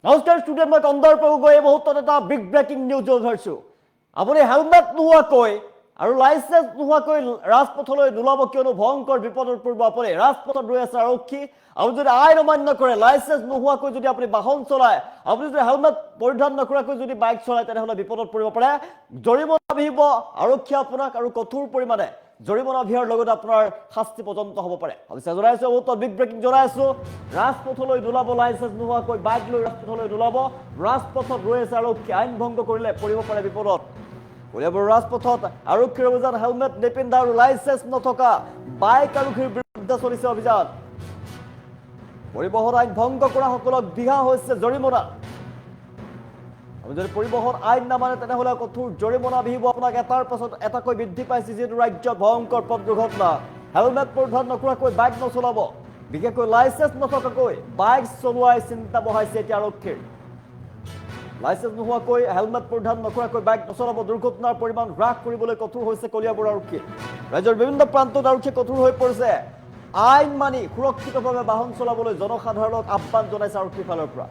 নমস্কাৰ ষ্টুডেণ্ট, মই কন্দৰ্প গগৈ এই মুহূৰ্তত এটা বিগ ব্ৰেকিং নিউজ ধৰিছোঁ। আপুনি হেলমেট নোহোৱাকৈ আৰু লাইচেন্স নোহোৱাকৈ ৰাজপথলৈ নোলাব, কিয়নো ভয়ংকৰ বিপদত পৰিব আপুনি। ৰাজপথত ৰৈ আছে আৰক্ষী। আপুনি যদি আইন অমান্য কৰে, লাইচেন্স নোহোৱাকৈ যদি আপুনি বাহন চলায়, আপুনি যদি হেলমেট পৰিধান নকৰাকৈ যদি বাইক চলায়, তেনেহ'লে বিপদত পৰিব পাৰে। জৰিমনা বিহিব আৰক্ষী আপোনাক, আৰু কঠোৰ পৰিমাণে জৰিমনা বিহাৰ লগতে আপোনাৰ শাস্তি পৰ্যন্ত হ'ব পাৰে। অৱশ্যে জনাইছোঁ বহুত বিগ ব্ৰেকিং জনাই আছোঁ। ৰাজপথলৈ নোলাব, লাইচেন্স নোহোৱাকৈ বাইক লৈ ৰাজপথলৈ নোলাব। ৰাজপথত ৰৈ আছে আৰক্ষী। আইন ভংগ কৰিলে পৰিব পাৰে বিপদত। কলিয়াবৰ ৰাজপথত আৰক্ষীৰ অভিযান। হেলমেট নিপিন্ধা আৰু লাইচেন্স নথকা বাইক আৰক্ষীৰ বিৰুদ্ধে চলিছে অভিযান। পৰিবহণ আইন ভংগ কৰা সকলক বিহা হৈছে জৰিমনা। আমি যদি পৰিবহণ আইন নামানে, তেনেহ'লে কঠোৰ জৰিমনা বিহিব আপোনাক। এটাৰ পাছত এটাকৈ বৃদ্ধি পাইছে যিহেতু ৰাজ্যত ভয়ংকৰ পথ দুৰ্ঘটনা। হেলমেট পৰিধান নকৰাকৈ বাইক নচলাব, বিশেষকৈ লাইচেন্স নথকাকৈ বাইক চলোৱাই চিন্তা বঢ়াইছে এতিয়া আৰক্ষীৰ। লাইচেন্স নোহোৱাকৈ হেলমেট পৰিধান নকৰাকৈ বাইক নচলাব। দুৰ্ঘটনাৰ পৰিমাণ হ্ৰাস কৰিবলৈ কঠোৰ হৈছে কলিয়াবৰ আৰক্ষী। ৰাজ্যৰ বিভিন্ন প্ৰান্তত আৰক্ষী কঠোৰ হৈ পৰিছে। আইন মানি সুৰক্ষিতভাৱে বাহন চলাবলৈ জনসাধাৰণক আহ্বান জনাইছে আৰক্ষীৰ ফালৰ পৰা।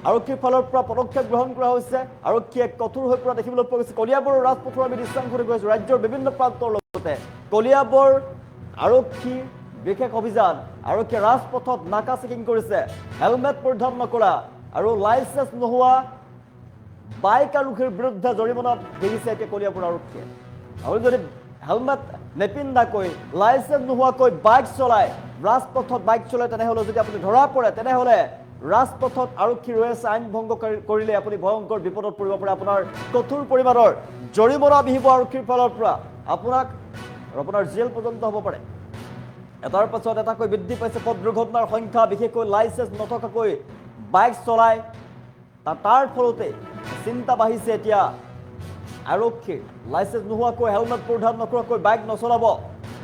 আৰক্ষীৰ ফালৰ পৰা পদক্ষেপ গ্ৰহণ কৰা হৈছে। আৰক্ষীয়ে কঠোৰ হৈ পৰা দেখিবলৈ পোৱা গৈছে। কলিয়াবৰৰ ৰাজপথৰ আমি দৃশ্যাংশ দেখুৱাই আছোঁ। ৰাজ্যৰ বিভিন্ন প্ৰান্তৰ লগতে কলিয়াবৰ আৰক্ষী বিশেষ অভিযান। আৰক্ষীয়ে ৰাজপথত নাকা চেকিং কৰিছে। হেলমেট পৰিধান নকৰা আৰু লাইচেন্স নোহোৱা বাইক আৰক্ষীৰ বিৰুদ্ধে জৰিমনা বিহিছে এতিয়া কলিয়াবৰ আৰক্ষীয়ে। আৰু যদি হেলমেট নিপিন্ধাকৈ লাইচেন্স নোহোৱাকৈ বাইক চলায়, ৰাজপথত বাইক চলায়, তেনেহ'লে যদি আপুনি ধৰা পৰে, তেনেহ'লে ৰাজপথত আৰক্ষী ৰৈ আছে। আইন ভংগ কৰিলে আপুনি ভয়ংকৰ বিপদত পৰিব পাৰে। আপোনাৰ কঠোৰ পৰিমাণৰ জৰিমনা বিহিব আৰক্ষীৰ ফালৰ পৰা আপোনাক, আৰু আপোনাৰ জেল পৰ্যন্ত হ'ব পাৰে। এটাৰ পাছত এটাকৈ বৃদ্ধি পাইছে পথ দুৰ্ঘটনাৰ সংখ্যা, বিশেষকৈ লাইচেন্স নথকাকৈ বাইক চলায়। তাৰ ফলতে চিন্তা বাঢ়িছে এতিয়া আৰক্ষীৰ। লাইচেন্স নোহোৱাকৈ হেলমেট পৰিধান নকৰাকৈ বাইক নচলাব,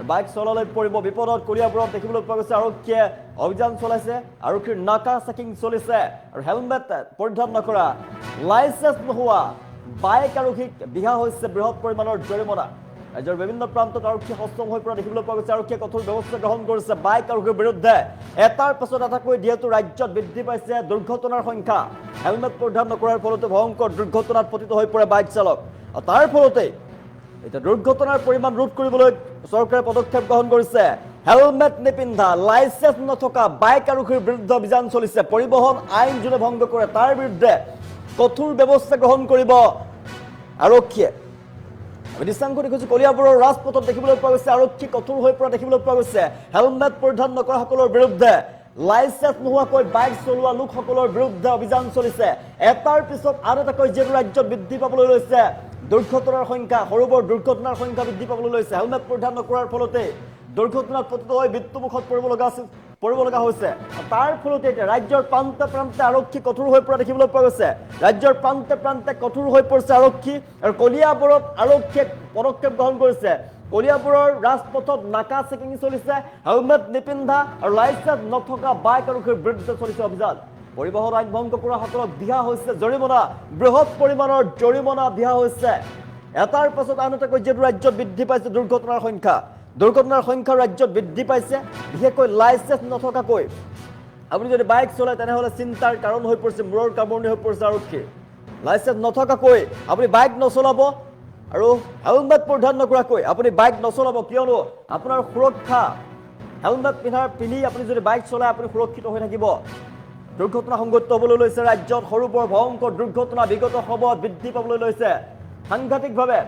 বাইক চলালে পৰিব বিপদত। কলিয়াবৰত দেখিবলৈ পোৱা গৈছে আৰক্ষীয়ে অভিযান চলাইছে। আৰক্ষীৰ নাকা চেকিং চলিছে আৰু হেলমেট পৰিধান নকৰা, লাইচেন্স নোহোৱা বাইক আৰক্ষীক বিহা হৈছে বৃহৎ পৰিমাণৰ জৰিমনা। ৰাজ্যৰ বিভিন্ন প্ৰান্তত আৰক্ষী সষ্টম হৈ পৰা দেখিবলৈ পোৱা গৈছে। আৰক্ষীয়ে কঠোৰ ব্যৱস্থা গ্ৰহণ কৰিছে বাইক আৰক্ষীৰ বিৰুদ্ধে। এটাৰ পাছত এটাকৈ যিহেতু ৰাজ্যত বৃদ্ধি পাইছে দুৰ্ঘটনাৰ সংখ্যা। হেলমেট পৰিধান নকৰাৰ ফলতে ভয়ংকৰ দুৰ্ঘটনাত পতিত হৈ পৰে বাইক চালক। আৰু তাৰ ফলতেই এতিয়া দুৰ্ঘটনাৰ পৰিমাণ ৰোধ কৰিবলৈ চৰকাৰে পদক্ষেপ গ্ৰহণ কৰিছে। হেলমেট নিপিন্ধা, লাইচেন্স নথকা বাইক আৰক্ষীৰ বিৰুদ্ধে অভিযান চলিছে। পৰিবহণ আইন যোনে ভংগ কৰে তাৰ বিৰুদ্ধে কঠোৰ ব্যৱস্থা গ্ৰহণ কৰিব আৰক্ষীয়ে। আমি দৃশ্যাংশ দেখিছোঁ কলিয়াবৰৰ ৰাজপথত দেখিবলৈ পোৱা গৈছে আৰক্ষী কঠোৰ হৈ পৰা দেখিবলৈ পোৱা গৈছে। হেলমেট পৰিধান নকৰাসকলৰ বিৰুদ্ধে, লাইচেন্স নোহোৱাকৈ বাইক চলোৱা লোকসকলৰ বিৰুদ্ধে অভিযান চলিছে। এটাৰ পিছত আন এটাকৈ যিহেতু ৰাজ্যত বৃদ্ধি পাবলৈ লৈছে দুৰ্ঘটনাৰ সংখ্যা, সৰু বৰ দুৰ্ঘটনাৰ সংখ্যা বৃদ্ধি পাবলৈ লৈছে। হেলমেট পৰিধান নকৰাৰ ফলতে দুৰ্ঘটনাত পতিত হৈ মৃত্যুমুখত পৰিব লগা হৈছে। তাৰ ফলতে এতিয়া ৰাজ্যৰ প্ৰান্তে প্ৰান্তে আৰক্ষী কঠোৰ হৈ পৰা দেখিবলৈ পোৱা গৈছে। ৰাজ্যৰ প্ৰান্তে প্ৰান্তে কঠোৰ হৈ পৰিছে আৰক্ষী। আৰু কলিয়াবৰত আৰক্ষীয়ে পদক্ষেপ গ্ৰহণ কৰিছে। কলিয়াবৰৰ ৰাজপথত নাকা চেকিং চলিছে। হেলমেট নিপিন্ধা আৰু লাইচেন্স নথকা বাইক আৰক্ষীৰ বিৰুদ্ধে চলিছে অভিযান। পৰিবহণ আইন ভংগ কৰা সকলক বিহা হৈছে জৰিমনা। বৃহৎ পৰিমাণৰ জৰিমনা বিহা হৈছে। এটাৰ পাছত আন এটাকৈ যিহেতু ৰাজ্যত বৃদ্ধি পাইছে দুৰ্ঘটনাৰ সংখ্যা। দুৰ্ঘটনাৰ সংখ্যা ৰাজ্যত বৃদ্ধি পাইছে, বিশেষকৈ লাইচেন্স নথকাকৈ আপুনি যদি বাইক চলায়, তেনেহ'লে চিন্তাৰ কাৰণ হৈ পৰিছে, মূৰৰ কামৰণি হৈ পৰিছে আৰক্ষী। লাইচেন্স নথকাকৈ আপুনি বাইক নচলাব আৰু হেলমেট পৰিধান নকৰাকৈ আপুনি বাইক নচলাব, কিয়নো আপোনাৰ সুৰক্ষা, হেলমেট পিন্ধি আপুনি যদি বাইক চলায় আপুনি সুৰক্ষিত হৈ থাকিব। দুৰ্ঘটনা সংঘটিত হ'বলৈ লৈছে ৰাজ্যত। সৰু বৰ ভয়ংকৰ দুৰ্ঘটনা বিগত সময়ত বৃদ্ধি পাবলৈ লৈছে। সাংঘাতিকভাৱে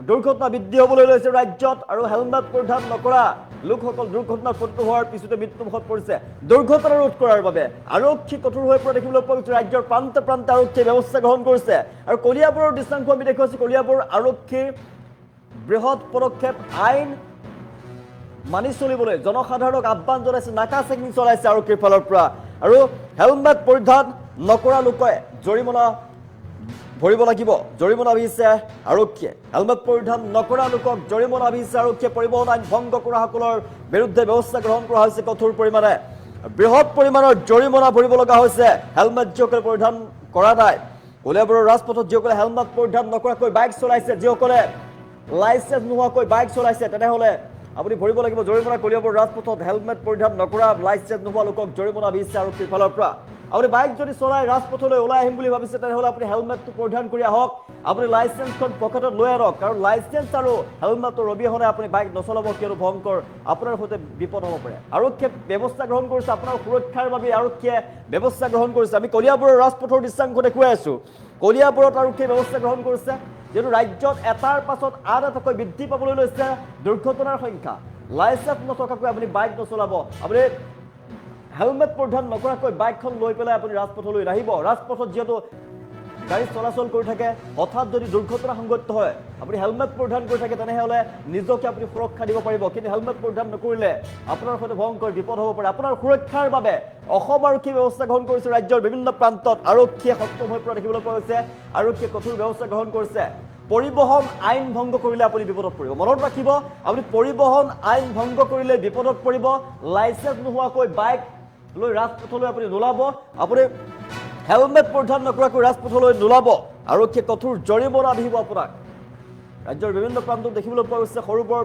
দুৰ্ঘটনা বৃদ্ধি হ'বলৈ লৈছে ৰাজ্যত। আৰু হেলমেট পৰিধান নকৰা লোকসকল দুৰ্ঘটনাত পতিত হোৱাৰ পিছতে মৃত্যুমুখত পৰিছে। দুৰ্ঘটনা ৰোধ কৰাৰ বাবে আৰক্ষী কঠোৰ হৈ পৰা দেখিবলৈ পোৱা গৈছে। ৰাজ্যৰ প্ৰান্তে প্ৰান্তে আৰক্ষীয়ে ব্যৱস্থা গ্ৰহণ কৰিছে। আৰু কলিয়াবৰৰ দৃশ্যাংশ আমি দেখুৱাইছোঁ। কলিয়াবৰ আৰক্ষীৰ বৃহৎ পদক্ষেপ। আইন মানি চলিবলৈ জনসাধাৰণক আহ্বান জনাইছে। নাকা চেকিং চলাইছে আৰক্ষীৰ ফালৰ পৰা। আৰু হেলমেট পৰিধান নকৰা লোকে জৰিমনা ভৰিব লাগিব। জৰিমনা বিহিছে আৰক্ষীয়ে। হেলমেট পৰিধান নকৰা লোকক জৰিমনা বিহিছে আৰক্ষীয়ে। পৰিবহণ আইন ভংগ কৰাসকলৰ বিৰুদ্ধে ব্যৱস্থা গ্ৰহণ কৰা হৈছে কঠোৰ পৰিমাণে। বৃহৎ পৰিমাণৰ জৰিমনা ভৰিব লগা হৈছে হেলমেট যিসকলে পৰিধান কৰা নাই। কলিয়াবৰৰ ৰাজপথত যিসকলে হেলমেট পৰিধান নকৰাকৈ বাইক চলাইছে, যিসকলে লাইচেন্স নোহোৱাকৈ বাইক চলাইছে, তেনেহ'লে আপুনি ভৰিব লাগিব জৰিমনা। কলিয়াবৰ ৰাজপথত হেলমেট পৰিধান নকৰা, লাইচেন্স নোহোৱা লোকক জৰিমনা বিহিছে আৰক্ষীৰ ফালৰ পৰা। আপুনি বাইক যদি চলাই ৰাজপথলৈ ওলাই আহিম বুলি ভাবিছে তেনেহ'লে আপুনি হেলমেটটো পৰিধান কৰি আহক আপুনি লাইচেন্সখন পকেটত লৈ আনক কাৰণ লাইচেন্স আৰু হেলমেটৰ অবিহনে আপুনি বাইক নচলাব কিয়নো ভয়ংকৰ আপোনাৰ সৈতে বিপদ হ'ব পাৰে আৰক্ষীয়ে ব্যৱস্থা গ্ৰহণ কৰিছে আপোনাৰ সুৰক্ষাৰ বাবে আৰক্ষীয়ে ব্যৱস্থা গ্ৰহণ কৰিছে আমি কলিয়াবৰৰ ৰাজপথৰ দৃশ্যাংশ দেখুৱাই আছো কলিয়াবৰত আৰক্ষীয়ে ব্যৱস্থা গ্ৰহণ কৰিছে যেটো ৰাজ্যত এটাৰ পাছত আন এটাকৈ বৃদ্ধি পাবলৈ লৈছে দুৰ্ঘটনাৰ সংখ্যা লাইচেন্স নথকাকৈ আপুনি বাইক নচলাব আপুনি হেলমেট পৰিধান নকৰাকৈ বাইকখন লৈ পেলাই আপুনি ৰাজপথলৈ নাহিব ৰাজপথত যেটো গাড়ী চলাচল কৰি থাকে হঠাৎ যদি দুৰ্ঘটনা সংঘটিত হয় আপুনি হেলমেট পৰিধান কৰি থাকে তেনেহলে নিজকে আপুনি সুৰক্ষা দিব পাৰিব কিন্তু হেলমেট পৰিধান নকৰিলে আপোনাৰ সৈতে ভয়ংকৰ বিপদ হ'ব পাৰে আপোনাৰ সুৰক্ষাৰ বাবে অসম আৰক্ষী ব্যৱস্থা গ্ৰহণ কৰিছে ৰাজ্যৰ বিভিন্ন প্ৰান্তত আৰক্ষীয়ে সক্ষম হৈ পৰা দেখিবলৈ পোৱা গৈছে আৰক্ষীয়ে কঠোৰ ব্যৱস্থা গ্ৰহণ কৰিছে পৰিবহন আইন ভংগ কৰিলে আপুনি বিপদত পৰিব মনত ৰাখিব আপুনি পৰিবহন আইন ভংগ কৰিলে বিপদত পৰিব লাইসেন্স নোহোৱাকৈ বাইক লৈ ৰাজপথলৈ আপুনি নোলাব আপুনি হেলমেট পৰিধান নকৰাকৈ ৰাজপথলৈ নোলাব আৰক্ষীয়ে কঠোৰ জৰিমনা বিহিব আপোনাক ৰাজ্যৰ বিভিন্ন প্ৰান্তত দেখিবলৈ পোৱা গৈছে সৰুবৰ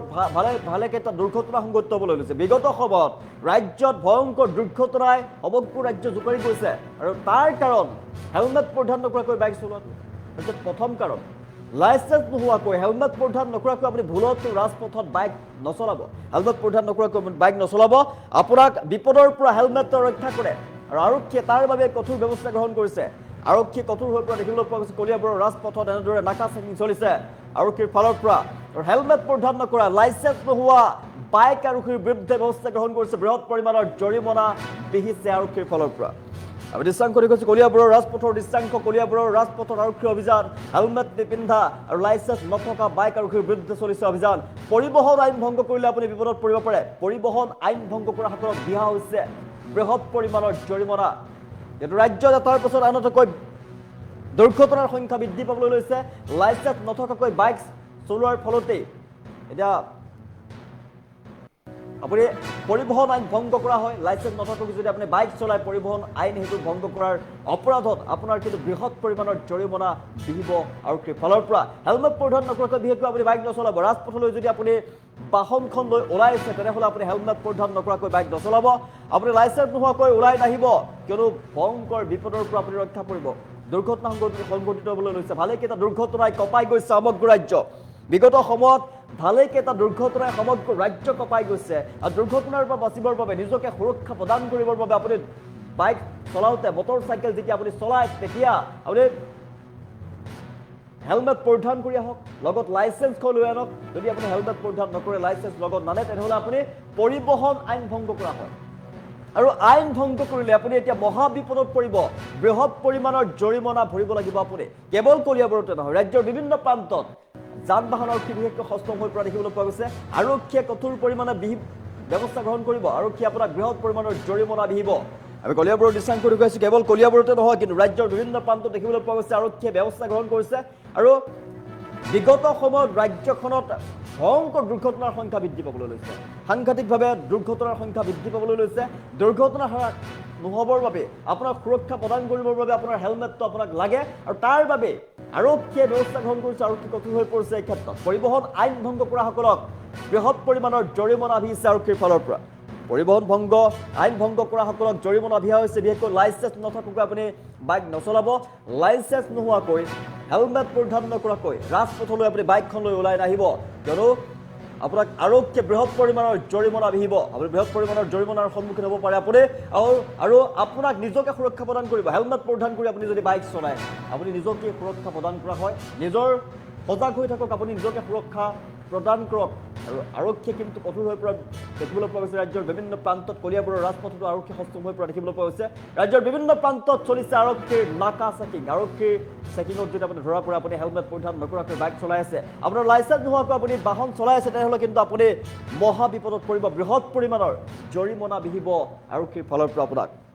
ভালে কেইটা দুৰ্ঘটনা সংঘটিত হ'বলৈ লৈছে বিগত সময়ত ৰাজ্যত ভয়ংকৰ দুৰ্ঘটনাই সমগ্ৰ ৰাজ্য জোকাৰি গৈছে আৰু তাৰ কাৰণ হেলমেট পৰিধান নকৰাকৈ বাইক চলোৱাটো হৈছে প্ৰথম কাৰণ লাইসেন্স নোহোৱাকৈ হেলমেট পৰিধান নকৰাকৈ আপুনি ভুলত ৰাজপথত বাইক নচলাব হেলমেট পৰিধান নকৰাকৈ বাইক নচলাব আপোনাক বিপদৰ পৰা হেলমেটে ৰক্ষা কৰে আৰু আৰক্ষীয়ে তাৰ বাবে কঠোৰ ব্যৱস্থা গ্ৰহণ কৰিছে আৰক্ষী কঠোৰ হৈ পৰা দেখিবলৈ পোৱা গৈছে কলিয়াবৰৰ ৰাজপথত এনেদৰে নাকা চেকিং চলিছে আৰক্ষীৰ ফালৰ পৰা আৰু হেলমেট পৰিধান নকৰা লাইসেন্স নোহোৱা বাইক আৰক্ষীৰ বিৰুদ্ধে ব্যৱস্থা গ্ৰহণ কৰিছে বৃহৎ পৰিমাণৰ জৰিমনা বিহিছে আৰক্ষীৰ ফালৰ পৰা আমি দৃশ্যাংশ দেখুৱাইছো কলিয়াবৰৰ ৰাজপথৰ দৃশ্যাংশ কলিয়াবৰৰ ৰাজপথৰ আৰক্ষী অভিযান হেলমেট নিপিন্ধা আৰু লাইসেন্স নথকা বাইক আৰক্ষীৰ বিৰুদ্ধে চলিছে অভিযান পৰিবহন আইন ভংগ কৰিলে আপুনি বিপদত পৰিব পাৰে পৰিবহন আইন ভংগ কৰা হাতত দিহা হৈছে বৃহৎ পৰিমাণৰ জৰিমনা যেটো ৰাজ্যত এটাৰ পাছত আনটাকৈ দুৰ্ঘটনাৰ সংখ্যা বৃদ্ধি পাবলৈ লৈছে লাইসেন্স নথকাকৈ বাইক চলোৱাৰ ফলতেই এতিয়া আপুনি পৰিবহন আইন ভংগ কৰা হয় লাইসেন্স নথকাকৈ যদি আপুনি বাইক চলাই পৰিবহন আইন হেতু ভংগ কৰাৰ অপৰাধত আপোনাৰ কিন্তু বৃহৎ পৰিমাণৰ জৰিমনা বিহিব আৰক্ষীৰ ফালৰ পৰা হেলমেট পৰিধান নকৰাকৈ বিশেষকৈ আপুনি বাইক নচলাব ৰাজপথলৈ যদি আপুনি বাহনখন লৈ ওলাইছে তেনেহলে আপুনি হেলমেট পৰিধান নকৰাকৈ বাইক নচলাব আপুনি লাইসেন্স নোহোৱাকৈ ওলাই নাহিব কিয়নো ভয়ংকৰ বিপদৰ পৰা আপুনি ৰক্ষা পৰিব দুৰ্ঘটনা সংঘটিত হ'বলৈ লৈছে ভালেকেইটা দুৰ্ঘটনাই কঁপাই গৈছে সমগ্ৰ ৰাজ্য বিগত সময়ত ভালেকেইটা দুৰ্ঘটনাই সমগ্ৰ ৰাজ্য কঁপাই গৈছে আৰু দুৰ্ঘটনাৰ পৰা বাচিবৰ বাবে নিজকে সুৰক্ষা প্ৰদান কৰিবৰ বাবে আপুনি বাইক চলাওঁতে মটৰ চাইকেল যেতিয়া আপুনি চলায় তেতিয়া আপুনি হেলমেট পৰিধান কৰি আহক লগত লাইসেন্সখন লৈ আনক যদি আপুনি হেলমেট পৰিধান নকৰে লাইসেন্স লগত নানে তেনেহলে আপুনি পৰিবহন আইন ভংগ কৰা হয় আৰু আইন ভংগ কৰিলে আপুনি এতিয়া মহা বিপদত পৰিব বৃহৎ পৰিমাণৰ জৰিমনা ভৰিব লাগিব আপুনি কেৱল কলিয়াবৰতে নহয় ৰাজ্যৰ বিভিন্ন প্ৰান্তত যান বাহন আৰক্ষী বিশেষকৈ সষ্টম হৈ পৰা দেখিবলৈ পোৱা গৈছে আৰক্ষীয়ে কঠোৰ পৰিমাণে ব্যৱস্থা গ্ৰহণ কৰিব আৰক্ষীয়ে আপোনাক বৃহৎ পৰিমাণৰ জৰিমনা বিহিব আমি কলিয়াবৰৰ দৃশ্যাংশ দেখুৱাইছো কেৱল কলিয়াবৰতে নহয় কিন্তু ৰাজ্যৰ বিভিন্ন প্ৰান্তত দেখিবলৈ পোৱা গৈছে আৰক্ষীয়ে ব্যৱস্থা গ্ৰহণ কৰিছে আৰু বিগত সময়ত ৰাজ্যখনত ভয়ংকৰ দুৰ্ঘটনাৰ সংখ্যা বৃদ্ধি পাবলৈ লৈছে সাংঘাতিকভাৱে দুৰ্ঘটনাৰ সংখ্যা বৃদ্ধি পাবলৈ লৈছে দুৰ্ঘটনা নহবৰ বাবে আপোনাক সুৰক্ষা প্ৰদান কৰিবৰ বাবে আপোনাৰ হেলমেটটো আপোনাক লাগে আৰু তাৰ বাবে আৰক্ষীয়ে ব্যৱস্থা গ্ৰহণ কৰিছে আৰক্ষী কঠোৰ হৈ পৰিছে এই ক্ষেত্ৰত পৰিবহন আইন ভংগ কৰাসকলক বৃহৎ পৰিমাণৰ জৰিমনা বিহিছে আৰক্ষীৰ ফালৰ পৰা পৰিবহন ভংগ আইন ভংগ কৰাসকলক জৰিমনা বিহা হৈছে বিশেষকৈ লাইসেন্স নথকাকৈ আপুনি বাইক নচলাব লাইসেন্স নোহোৱাকৈ হেলমেট পৰিধান নকৰাকৈ ৰাজপথলৈ আপুনি বাইকখন লৈ ওলাই নাহিব কিয়নো আপোনাক আৰক্ষীয়ে বৃহৎ পৰিমাণৰ জৰিমনা বিহিব আপুনি বৃহৎ পৰিমাণৰ জৰিমনাৰ সন্মুখীন হ'ব পাৰে আপুনি আৰু আপোনাক নিজকে সুৰক্ষা প্ৰদান কৰিব হেলমেট পৰিধান কৰি আপুনি যদি বাইক চলায় আপুনি নিজকে সুৰক্ষা প্ৰদান কৰা হয় নিজৰ সজাগ হৈ থাকক আপুনি নিজকে সুৰক্ষা প্ৰদান কৰক আৰু আৰক্ষীয়ে কিন্তু কঠোৰ হৈ পৰা দেখিবলৈ পোৱা গৈছে ৰাজ্যৰ বিভিন্ন প্ৰান্তত কলিয়াবৰৰ ৰাজপথতো আৰক্ষী সষ্টম হৈ পৰা দেখিবলৈ পোৱা গৈছে ৰাজ্যৰ বিভিন্ন প্ৰান্তত চলিছে আৰক্ষীৰ নাকা চেকিং আৰক্ষীৰ চেকিঙত যদি আপুনি ধৰা পৰা আপুনি হেলমেট পৰিধান নকৰাকৈ বাইক চলাই আছে আপোনাৰ লাইসেন্স নোহোৱাকৈ আপুনি বাহন চলাই আছে তেনেহ'লে কিন্তু আপুনি মহা বিপদত পৰিব বৃহৎ পৰিমাণৰ জৰিমনা বিহিব আৰক্ষীৰ ফালৰ পৰা আপোনাক